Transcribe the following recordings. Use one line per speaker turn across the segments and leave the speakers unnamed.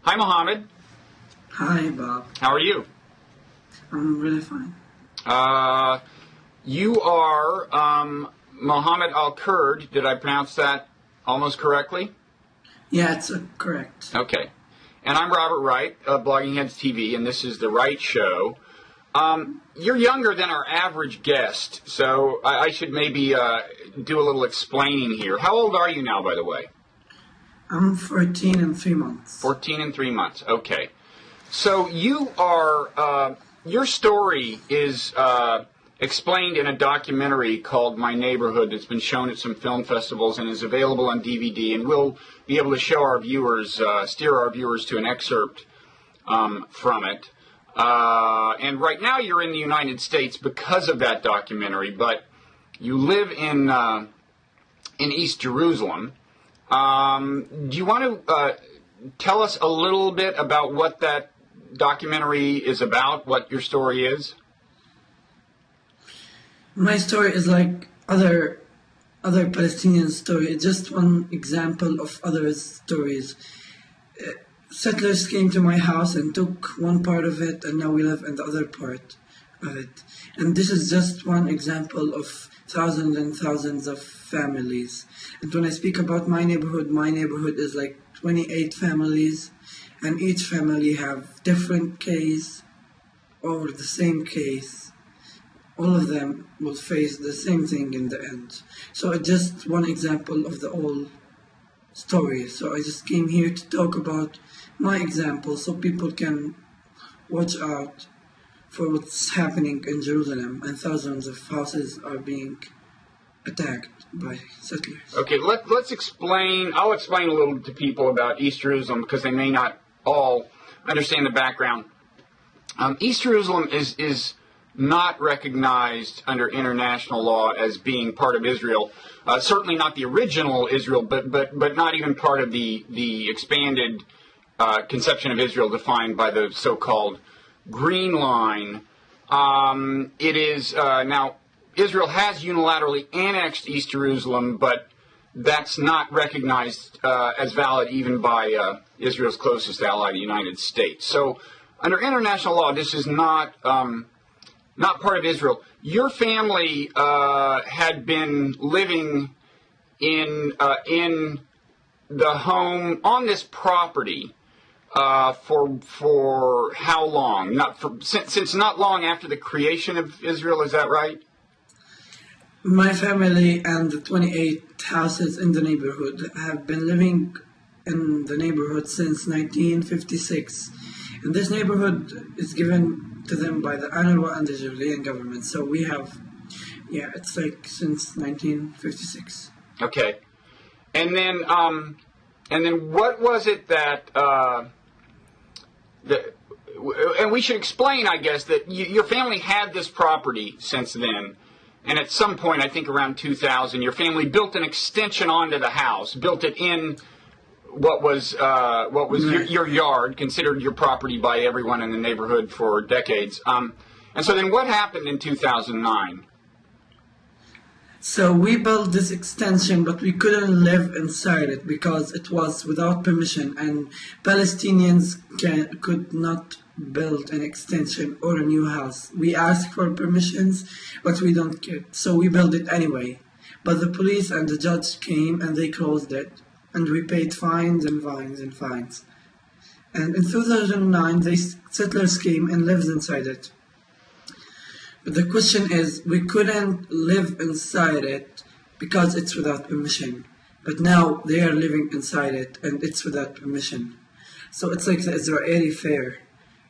Hi, Mohammed.
Hi, Bob.
How are you?
I'm really fine.
You are Mohammed El Kurd. Did I pronounce that almost correctly?
Yeah, it's correct.
Okay. And I'm Robert Wright of Blogging Heads TV, and this is the Wright Show. You're younger than our average guest, so I should maybe do a little explaining here. How old are you now, by the way?
I'm 14 and 3 months.
14 and 3 months. Okay. So you are, your story is explained in a documentary called My Neighborhood that's been shown at some film festivals and is available on DVD, and we'll be able to show our viewers, steer our viewers to an excerpt from it. And right now you're in the United States because of that documentary, but you live in East Jerusalem. Do you want to tell us a little bit about what that documentary is about, what your story is?
My story is like other Palestinian story. It's just one example of other stories. Settlers came to my house and took one part of it, and now we live in the other part of it. And this is just one example of thousands and thousands of families. And when I speak about my neighborhood is like 28 families, and each family have different case or the same case. All of them will face the same thing in the end. So it's just one example of the whole story. So I just came here to talk about my example so people can watch out for what's happening in Jerusalem, and thousands of houses are being attacked by settlers.
Okay, let's explain. I'll explain a little to people about East Jerusalem because they may not all understand the background. East Jerusalem is not recognized under international law as being part of Israel. Certainly not the original Israel, but not even part of the expanded conception of Israel defined by the so-called Green Line. It is now Israel has unilaterally annexed East Jerusalem, but that's not recognized as valid even by Israel's closest ally, the United States. So under international law, this is not part of Israel. Your family had been living in the home on this property for how long? Since not long after the creation of Israel. Is that right?
My family and the 28 houses in the neighborhood have been living in the neighborhood since 1956. And this neighborhood is given to them by the UNRWA and the Israeli government. So we have, it's like since 1956.
Okay. And then what was it that, and we should explain, I guess, that your family had this property since then. And at some point, I think around 2000, your family built an extension onto the house, built it in what was your yard, considered your property by everyone in the neighborhood for decades. And so then what happened in 2009?
So we built this extension, but we couldn't live inside it because it was without permission, and Palestinians could not build an extension or a new house. We asked for permissions, but we don't get. So we built it anyway. But the police and the judge came and they closed it, and we paid fines and fines and fines. And in 2009, the settlers came and lived inside it. But the question is, we couldn't live inside it because it's without permission. But now they are living inside it and it's without permission. So it's like the Israeli fair.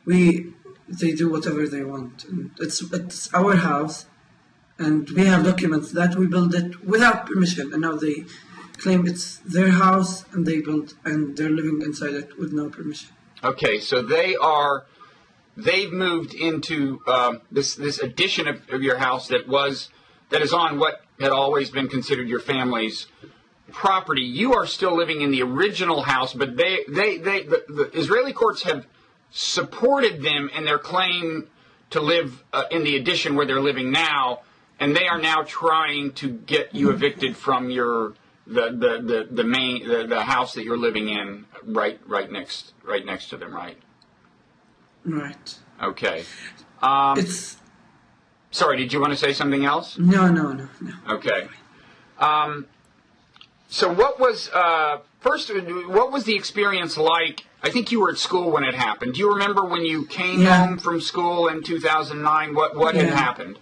They do whatever they want. And it's our house, and we have documents that we built it without permission, and now they claim it's their house and they're living inside it with no permission.
Okay, so they've moved into this addition of your house that is on what had always been considered your family's property. You are still living in the original house, but the Israeli courts have supported them in their claim to live in the addition where they're living now, and they are now trying to get you evicted from your the house that you're living in right next to them, right?
Right.
Okay.
It's
Sorry, did you want to say something else?
no.
Okay. So what was what was the experience like? I think you were at school when it happened. Do you remember when you came home from school in 2009? What had happened?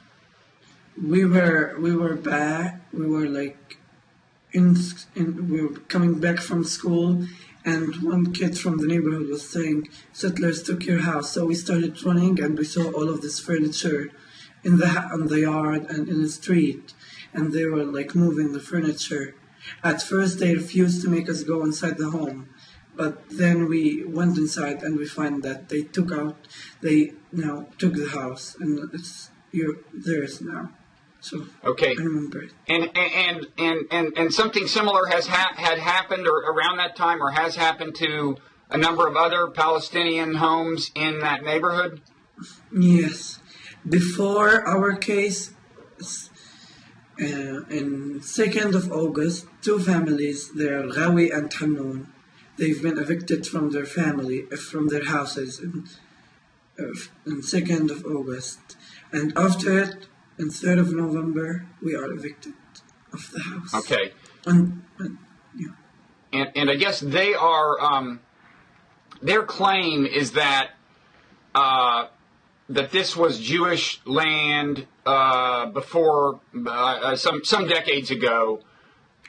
We were back. We were like we were coming back from school, and one kid from the neighborhood was saying, "Settlers took your house." So we started running, and we saw all of this furniture on the yard and in the street, and they were like moving the furniture. At first, they refused to make us go inside the home, but then we went inside and we find that they now took the house, and it's theirs now. So
okay,
I remember it.
And something similar had happened or around that time, or has happened to a number of other Palestinian homes in that neighborhood.
Yes, before our case. In 2nd of August, two families, they're Ghawi and Hanoun, they've been evicted from their houses in 2nd of August. And after it, in 3rd of November, we are evicted of the house.
Okay.
Yeah.
And I guess they are, their claim is that that this was Jewish land before some decades ago.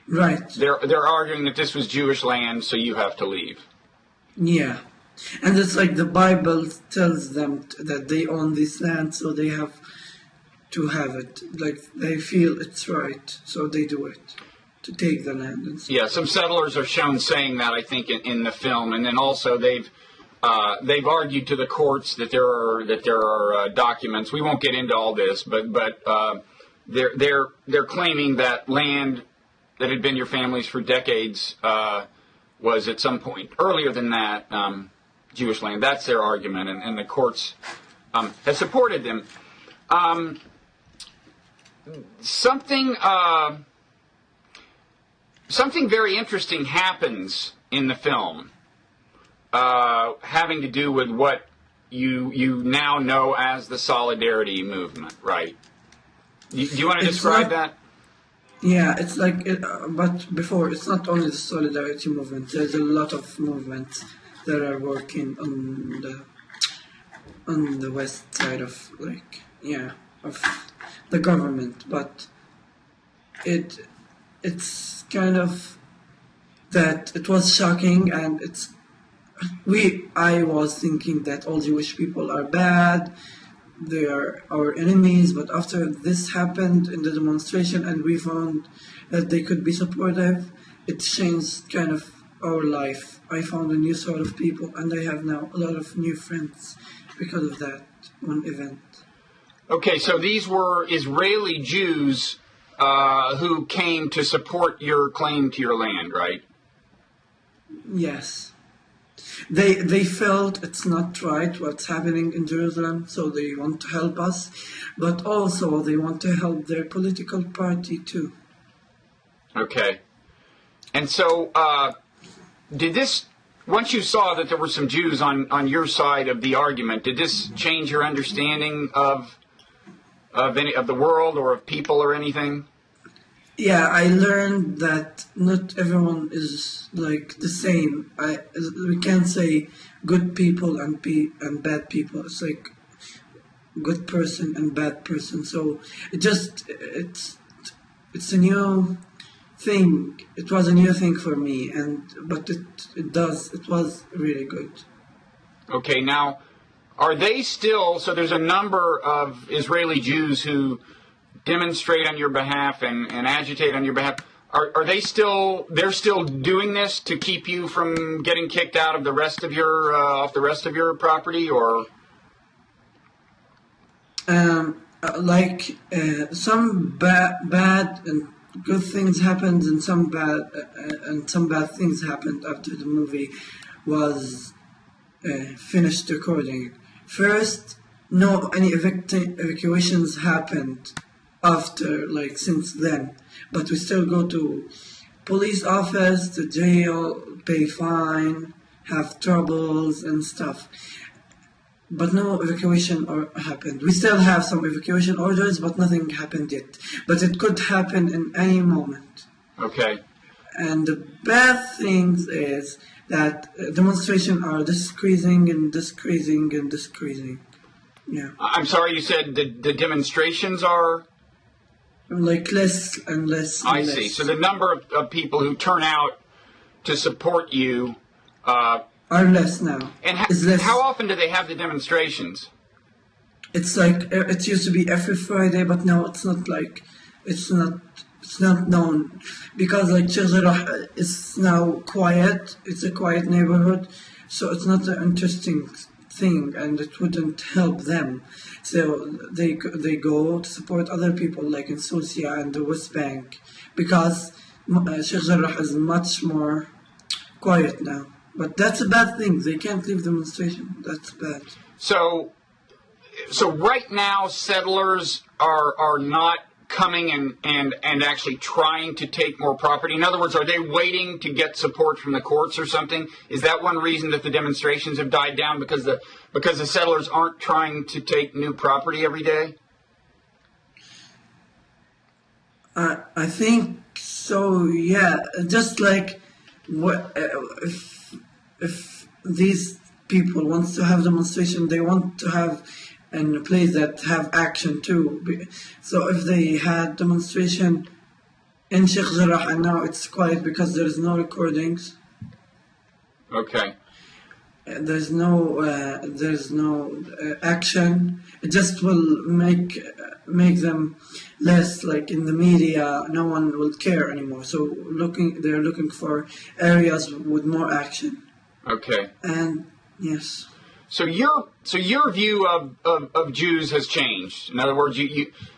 Right.
They're arguing that this was Jewish land, so you have to leave.
Yeah, and it's like the Bible tells them that they own this land, so they have to have it. Like they feel it's right, so they do it to take the land. And stuff.
Yeah, some settlers are shown saying that, I think, in the film, and then also they've argued to the courts that there are documents. We won't get into all this, but they're claiming that land that had been your family's for decades was at some point earlier than that Jewish land. That's their argument, and the courts have supported them. Something very interesting happens in the film. Having to do with what you now know as the Solidarity Movement, right? Do you want to describe that?
Yeah, it's like, but before, it's not only the Solidarity Movement. There's a lot of movements that are working on the west side of of the government. But it's kind of that it was shocking, and I was thinking that all Jewish people are bad, they are our enemies, but after this happened in the demonstration and we found that they could be supportive, it changed kind of our life. I found a new sort of people, and I have now a lot of new friends because of that one event.
Okay, so these were Israeli Jews who came to support your claim to your land, right?
Yes. They felt it's not right what's happening in Jerusalem, so they want to help us, but also they want to help their political party too.
Okay. And so, once you saw that there were some Jews on your side of the argument, did this change your understanding of the world or of people or anything?
Yeah, I learned that not everyone is like the same. We can't say good people and bad people. It's like good person and bad person. So it's a new thing. It was a new thing for me, but it was really good.
Okay, now are they still? So there's a number of Israeli Jews who demonstrate on your behalf and agitate on your behalf. Are they still? They're still doing this to keep you from getting kicked out of the rest of your off the rest of your property, or?
Some bad and good things happened, and some bad things happened after the movie was finished recording. First, no any evacuations happened after, since then, but we still go to police office, the jail, pay fine, have troubles and stuff. But no evacuation happened. We still have some evacuation orders, but nothing happened yet. But it could happen in any moment.
Okay.
And the bad things is that demonstrations are decreasing and decreasing and decreasing. Yeah.
I'm sorry, you said the demonstrations are?
Like less and less and
I
less.
see. So the number of people who turn out to support you
are less now.
And
less.
How often do they have the demonstrations?
It's like it used to be every Friday, but now it's not known because like Sheikh Jarrah is now quiet. It's a quiet neighborhood, so it's not an interesting thing, and it wouldn't help them. So they go to support other people like in Susia and the West Bank because Sheikh Jarrah is much more quiet now. But that's a bad thing. They can't leave demonstration. That's bad.
So right now settlers are not coming and actually trying to take more property. In other words, are they waiting to get support from the courts or something? Is that one reason that the demonstrations have died down because the settlers aren't trying to take new property every day?
I think so. Yeah, just like if these people want to have demonstration, they want to have in a place that have action too. So if they had demonstration in Sheikh Jarrah and now it's quiet because there is no recordings.
Okay.
There's no action. It just will make them less like in the media. No one will care anymore. So they're looking for areas with more action.
Okay.
And yes.
So your view of Jews has changed. In other words,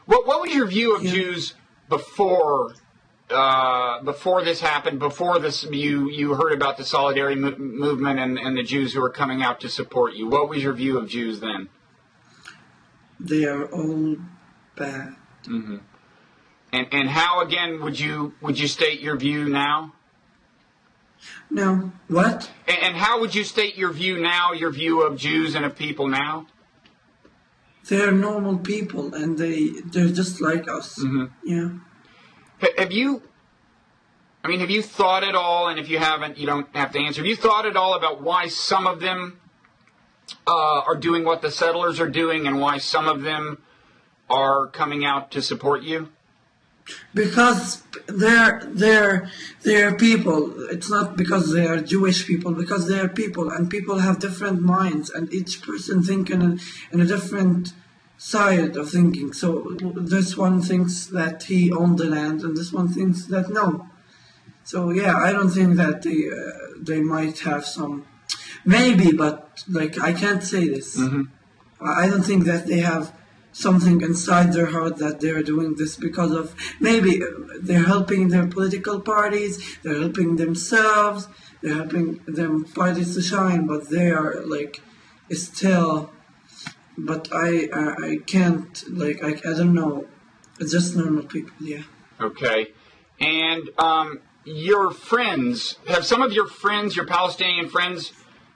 what was your view of Jews before this happened? Before this, you heard about the solidarity movement and the Jews who were coming out to support you. What was your view of Jews then?
They are all bad.
Mm-hmm. And how again would you state your view now?
No. What?
And how would you state your view now, your view of Jews and of people now?
They're normal people, and they're just like us.
Mm-hmm.
Yeah.
Have you thought at all, and if you haven't, you don't have to answer, have you thought at all about why some of them are doing what the settlers are doing and why some of them are coming out to support you?
Because they're people. It's not because they are Jewish people, because they are people, and people have different minds, and each person thinking in a different side of thinking. So this one thinks that he owned the land, and this one thinks that no. So yeah, I don't think that they might have some, maybe, but like I can't say this.
Mm-hmm.
I don't think that they have something inside their heart that they're doing this because of, maybe they're helping their political parties, they're helping themselves, they're helping them parties to shine, but they are like still, but I can't, like, I don't know, it's just normal people, yeah.
Okay. And your friends, have some of your friends, your Palestinian friends,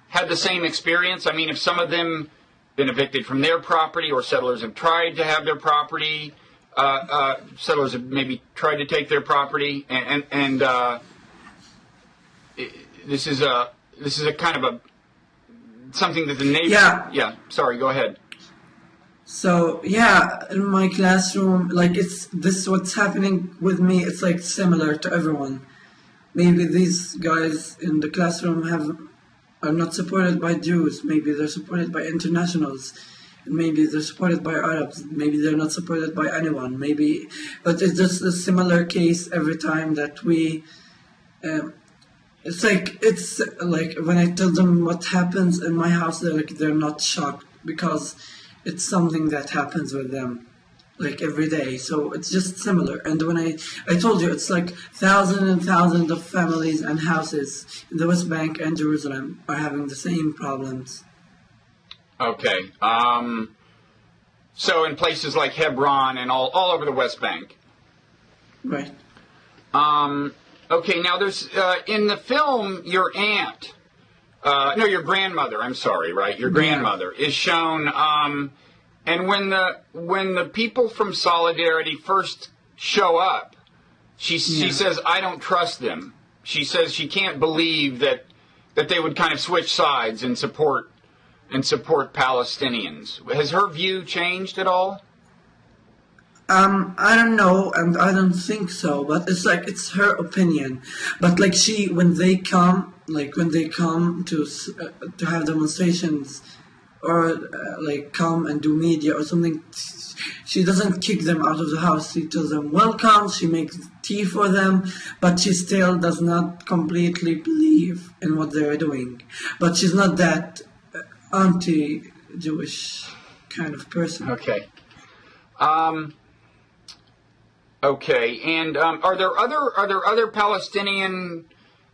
had the same experience? I mean, if some of them been evicted from their property, or settlers have tried to have their property, settlers have maybe tried to take their property, and this is a kind of something that the neighbors. Yeah. Sorry. Go ahead.
So yeah, in my classroom, like this what's happening with me. It's like similar to everyone. Maybe these guys in the classroom are not supported by Jews. Maybe they're supported by internationals. Maybe they're supported by Arabs. Maybe they're not supported by anyone. Maybe, but it's just a similar case every time that we. It's like when I tell them what happens in my house, they're not shocked because it's something that happens with them, like every day. So it's just similar. And when I told you, it's like thousands and thousands of families and houses in the West Bank and Jerusalem are having the same problems.
Okay. So in places like Hebron and all over the West Bank.
Right.
Okay, now there's in the film your aunt, no, your grandmother. I'm sorry, right? Your grandmother is shown, and when the people from Solidarity first show up, she says, "I don't trust them." She says she can't believe that they would kind of switch sides and support Palestinians. Has her view changed at all?
I don't know, and I don't think so, but it's her opinion. But like when they come to have demonstrations or like come and do media or something, she doesn't kick them out of the house. She tells them welcome, she makes tea for them, but she still does not completely believe in what they're doing. But she's not that anti-Jewish kind of person.
Okay. Okay, and are there other Palestinian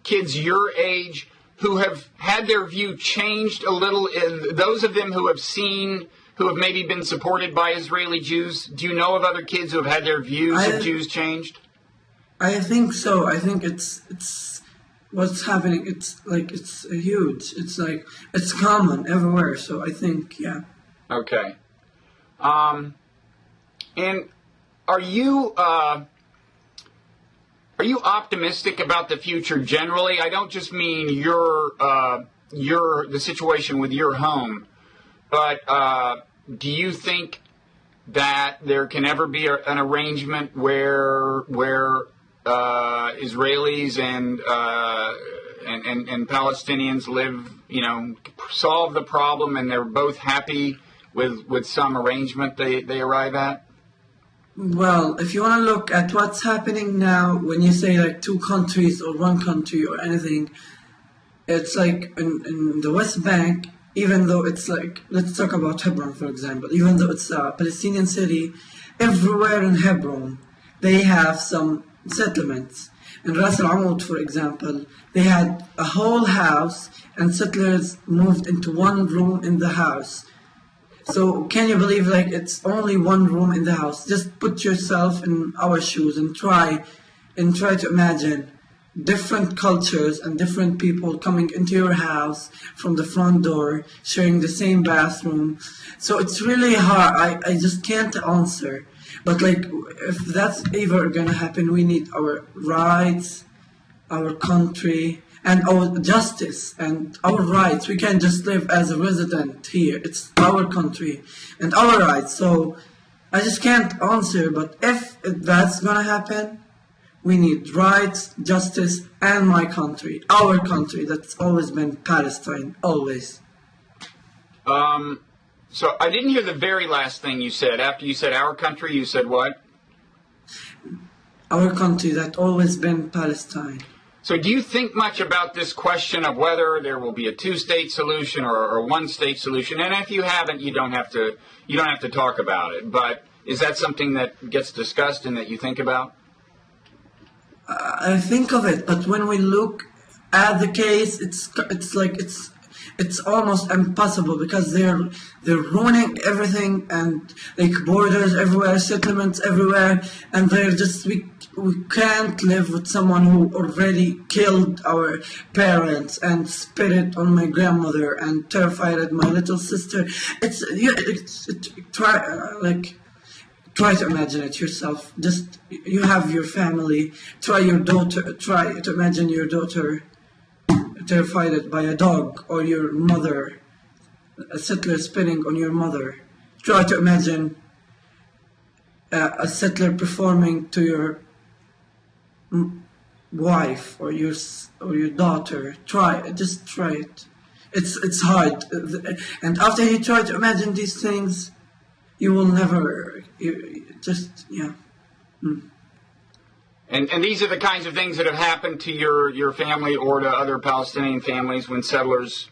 kids your age who have had their view changed a little? Those of them who have maybe been supported by Israeli Jews, do you know of other kids who have had their views of Jews changed?
I think so. I think it's what's happening. It's huge. It's common everywhere. So I think, yeah.
Okay. And are you optimistic about the future generally? I don't just mean the situation with your home, but do you think that there can ever be an arrangement where Israelis and Palestinians live, solve the problem, and they're both happy with some arrangement they arrive at?
Well, if you want to look at what's happening now, when you say like two countries or one country or anything, it's like in the West Bank, even though it's like, let's talk about Hebron, for example, even though it's a Palestinian city, everywhere in Hebron, they have some settlements. In Ras Al Amud, for example, they had a whole house and settlers moved into one room in the house. So can you believe like it's only one room in the house? Just put yourself in our shoes and try to imagine different cultures and different people coming into your house from the front door, sharing the same bathroom. So it's really hard. I just can't answer. But like if that's ever gonna happen, we need our rights, our country, and our justice and our rights. We can't just live as a resident here. It's our country and our rights. So I just can't answer. But if that's gonna happen, we need rights, justice, and my country, our country. That's always been Palestine, always.
So I didn't hear the very last thing you said. After you said our country, you said what?
Our country, that's always been Palestine.
So do you think much about this question of whether there will be a two-state solution or a one-state solution? And if you haven't, you don't have to talk about it. But is that something that gets discussed and that you think about?
I think of it, but when we look at the case, it's almost impossible because they're ruining everything, and like borders everywhere, settlements everywhere, and we can't live with someone who already killed our parents and spit it on my grandmother and terrified my little sister. Try to imagine it yourself. Just you have your family. Try to imagine your daughter terrified by a dog, or your mother, a settler spitting on your mother. Try to imagine a settler performing to your wife or your daughter. Try it. It's hard, and after you try to imagine these things, you will never.
And these are the kinds of things that have happened to your family or to other Palestinian families when settlers.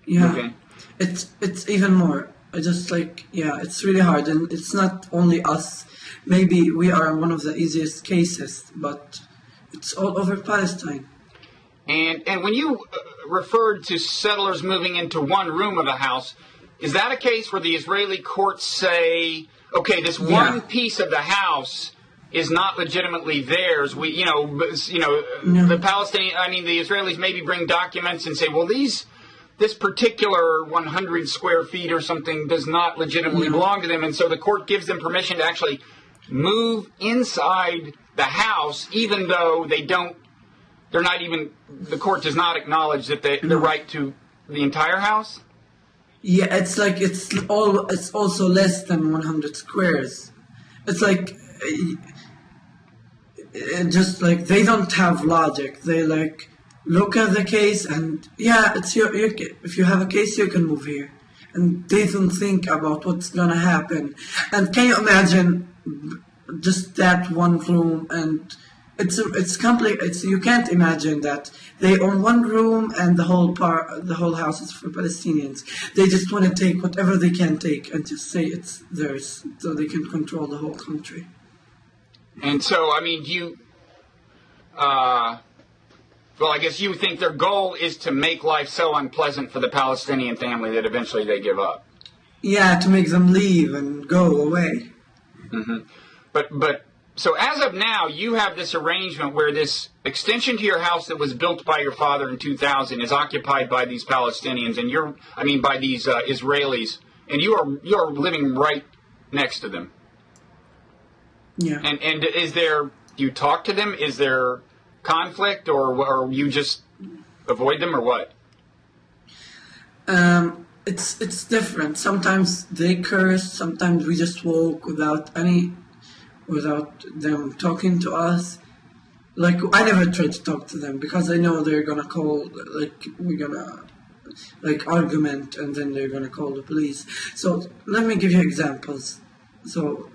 Yeah,
okay.
It's even more. It's really hard, and it's not only us. Maybe we are one of the easiest cases, but it's all over Palestine.
And when you referred to settlers moving into one room of a house, is that a case where the Israeli courts say, okay, this one piece of the house, is not legitimately theirs.
No.
The Palestinian, the Israelis maybe bring documents and say, well, this particular 100 square feet or something does not legitimately belong to them, and so the court gives them permission to actually move inside the house, even though the court does not acknowledge that the right to the entire house?
Yeah, it's like it's also less than 100 squares. It's like just like they don't have logic. They like look at the case and it's your if you have a case you can move here, and they don't think about what's gonna happen. And can you imagine just that one room? And it's complex. You can't imagine that they own one room and the whole house is for Palestinians. They just want to take whatever they can take and just say it's theirs, so they can control the whole country.
And so, do you? Well, I guess you think their goal is to make life so unpleasant for the Palestinian family that eventually they give up.
Yeah, to make them leave and go away.
Mm-hmm. But so as of now, you have this arrangement where this extension to your house that was built by your father in 2000 is occupied by these Palestinians, and by these Israelis, and you're living right next to them.
Yeah. And
do you talk to them? Is there conflict, or you just avoid them, or what?
It's different. Sometimes they curse. Sometimes we just walk without them talking to us. Like, I never try to talk to them because I know they're gonna call, we're gonna argument, and then they're gonna call the police. So let me give you examples. So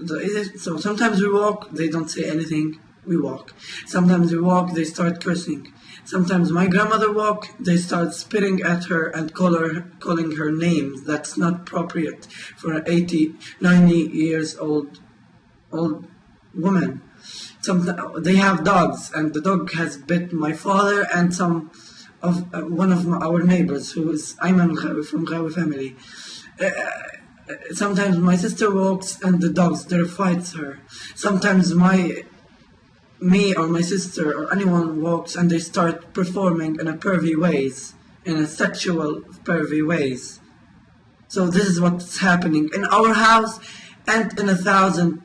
sometimes we walk, they don't say anything, we walk. Sometimes we walk, they start cursing. Sometimes my grandmother walk, they start spitting at her and calling her names that's not appropriate for an 90 years old woman. They have dogs, and the dog has bit my father and one of our neighbors, who is Ayman from Ghawi family. Sometimes my sister walks and the dogs there fights her. Sometimes me or my sister or anyone walks and they start performing in a sexual pervy ways. So this is what's happening in our house and in thousands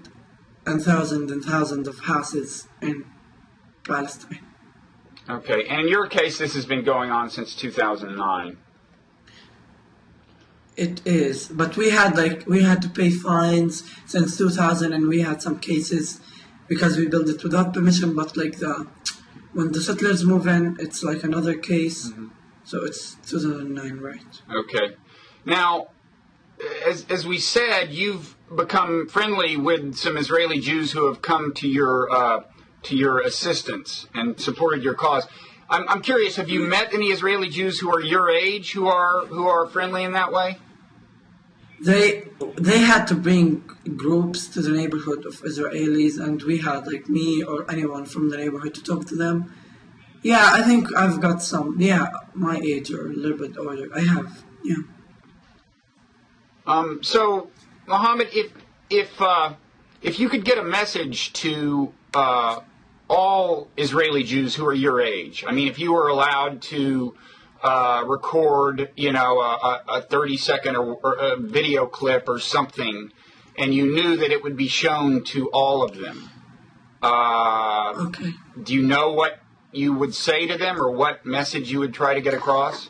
of houses in Palestine.
Okay, and in your case, this has been going on since 2009.
It is, but we had to pay fines since 2000, and we had some cases because we built it without permission. But when the settlers move in, it's like another case. Mm-hmm. So it's 2009, right? Okay.
Now, as we said, you've become friendly with some Israeli Jews who have come to your assistance and supported your cause. I'm curious, have you met any Israeli Jews who are your age who are friendly in that way?
They had to bring groups to the neighborhood of Israelis, and we had me or anyone from the neighborhood to talk to them. Yeah, I think I've got some. Yeah, my age or a little bit older. I have. Yeah.
So, Mohammed, if you could get a message to all Israeli Jews who are your age, if you were allowed to record, a 30-second or a video clip or something, and you knew that it would be shown to all of them,
okay.
Do you know what you would say to them or what message you would try to get across?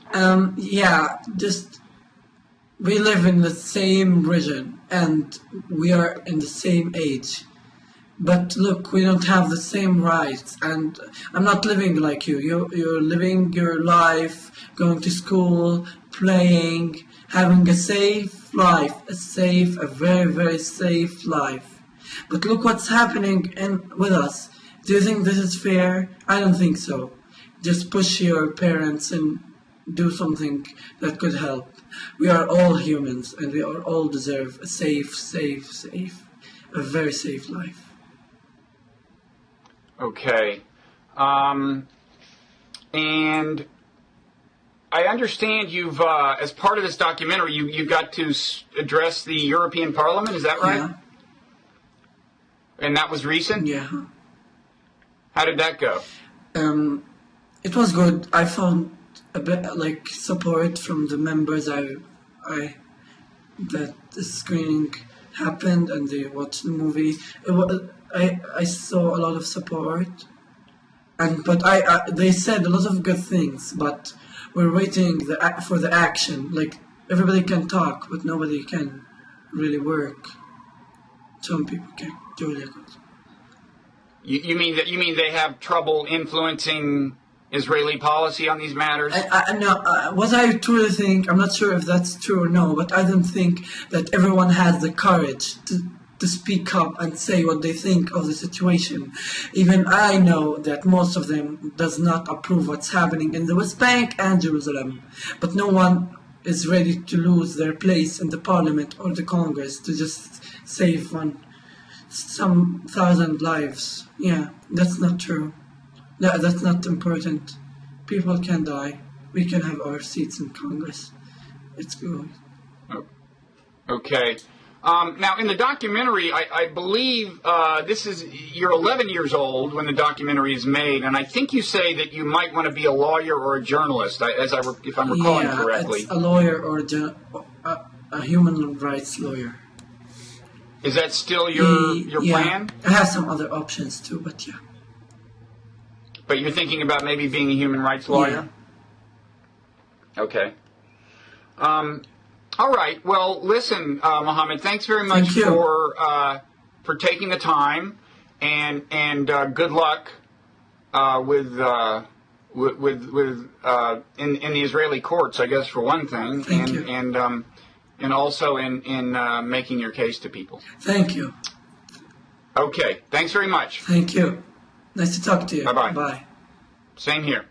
We live in the same region, and we are in the same age. But look, we don't have the same rights, and I'm not living like you. You're living your life, going to school, playing, having a safe life, a very, very safe life. But look what's happening with us. Do you think this is fair? I don't think so. Just push your parents and do something that could help. We are all humans, and we all deserve a a very safe life.
Okay. And I understand you've, as part of this documentary, you got to address the European Parliament, is that right? And that was recent?
Yeah.
How did that go?
It was good. I found a bit like support from the members. That the screening happened and they watched the movie. I saw a lot of support, but they said a lot of good things. But we're waiting for the action. Like everybody can talk, but nobody can really work. Some people can do really good.
You mean they have trouble influencing Israeli policy on these matters?
What I truly think, I'm not sure if that's true or no, but I don't think that everyone has the courage to speak up and say what they think of the situation. Even I know that most of them does not approve what's happening in the West Bank and Jerusalem, but no one is ready to lose their place in the parliament or the Congress to just save some thousand lives. Yeah, that's not true. No, that's not important. People can die. We can have our seats in Congress. It's good.
Okay. Now, in the documentary, I believe you're 11 years old when the documentary is made, and I think you say that you might want to be a lawyer or a journalist, if I'm recalling correctly.
Yeah, it's a lawyer or a human rights lawyer.
Is that still your plan?
I have some other options too, but yeah.
But you're thinking about maybe being a human rights lawyer?
Yeah.
Okay. All right. Well, listen, Mohammed, thanks very much for taking the time, and good luck with in the Israeli courts, I guess, for one thing, and also in making your case to people.
Thank you.
Okay. Thanks very much.
Thank you. Nice to talk to you.
Bye-bye.
Bye.
Same here.